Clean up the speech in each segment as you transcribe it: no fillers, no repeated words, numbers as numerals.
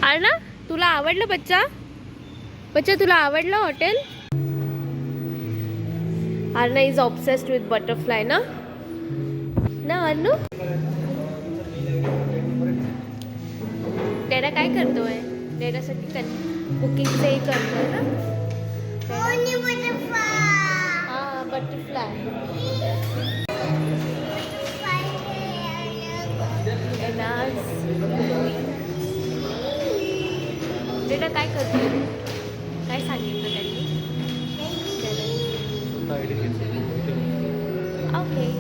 आरना तुला आवडलं बच्चा? बच्चा तुला आवडलं hotel? Aarna is obsessed with butterfly ना अन्नू? डॅडा काय करतोय? डॅडासाठी बुकिंगचे हे करतोय ना? हां बटरफ्लाय. डॅडा काय करतोय? काय सांगितलं त्यांनी? Okay.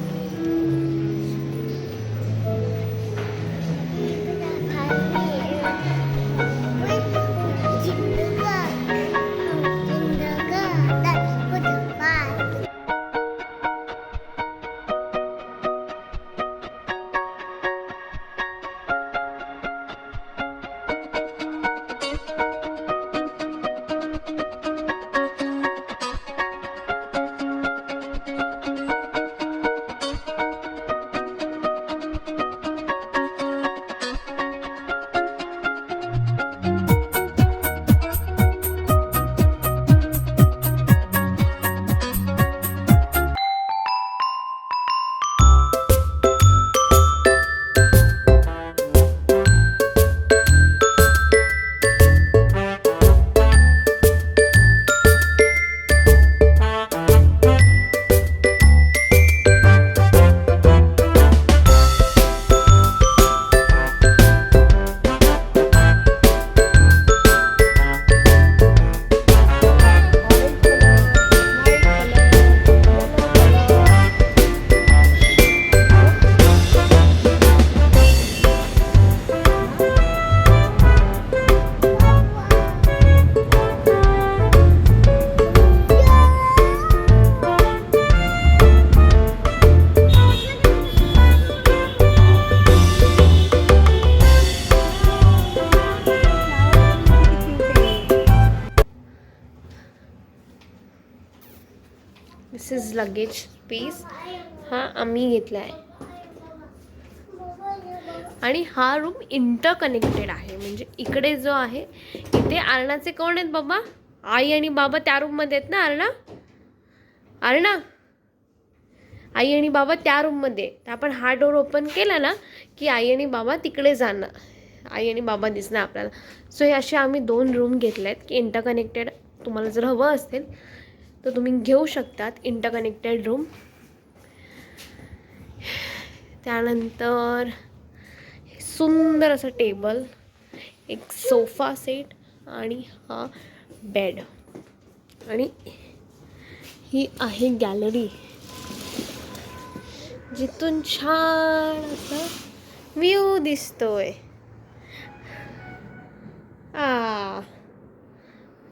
This is luggage space. हा आम्ही घेतला आहे आणि हा रूम इंटरकनेक्टेड आहे. म्हणजे इकडे जो आहे इथे आरणाचे कोण आहेत बाबा? आई आणि बाबा त्या रूममध्ये आहेत ना आरणा? आरणा आई आणि बाबा त्या रूममध्ये. तर आपण हा डोर ओपन केला ना की आई आणि बाबा तिकडे जाणार. आई आणि बाबा दिसणार आपल्याला. सो हे असे आम्ही 2 रूम घेतले आहेत की इंटरकनेक्टेड. तुम्हाला जर हवं असेल तर तुम्ही घेऊ शकतात इंटरकनेक्टेड रूम. त्यानंतर सुंदर असं टेबल, एक सोफा सेट आणि हा बेड. आणि ही आहे गॅलरी जिथून छान असा व्ह्यू दिसतोय.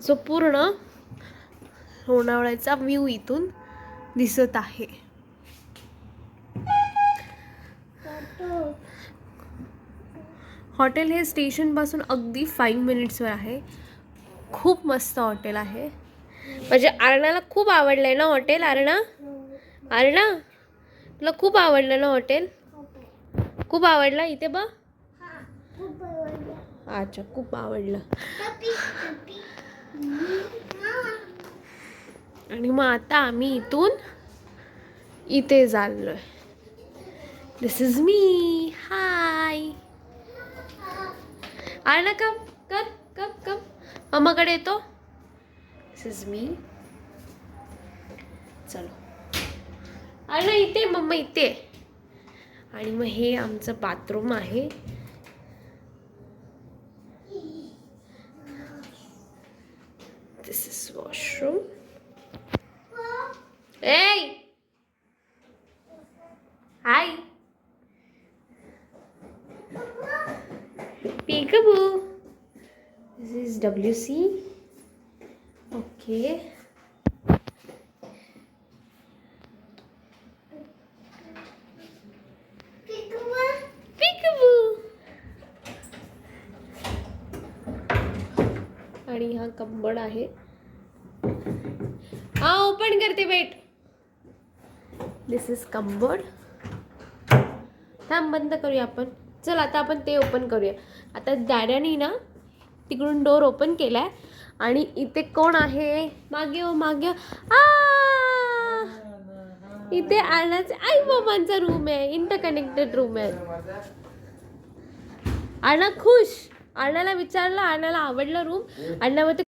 जो पूर्ण लोणावळ्याचा व्ह्यू इथून दिसत आहे. हॉटेल हे स्टेशनपासून अगदी 5 मिनिट्सवर आहे. खूप मस्त हॉटेल आहे. म्हणजे आरणाला खूप आवडलं आहे ना हॉटेल? आरणा तुला खूप आवडलं ना हॉटेल? खूप आवडला इथे बघ. अच्छा खूप आवडलं. आणि मग आता आम्ही इथून इथे चाललोय. दिस इज मी. हाय आरणा कम कम कम कम मम्माकडे येतो. दिस इज मी. चलो आरणा इथे, मम्मा इथे. आणि मग हे आमचं बाथरूम आहे. This is washroom. Hey! Hi! Peekaboo! This is WC. Okay. Peekaboo! आणि हा कप्बोर्ड आहे. हा ओपन करते वेट. This is कम्बोर्ड. थांब बंद करूया आपण. चल आता आपण ते ओपन करूया. आता डॅडॅनी ना तिकडून डोर ओपन केलाय आणि इथे कोण आहे? मागे हो मागे. इथे आरणाचे आई बाबांचा रूम आहे, इंटरकनेक्टेड रूम आहे. आरणा खुश. आरणाला विचारलं, आरणाला आवडलं रूम. आरणामध्ये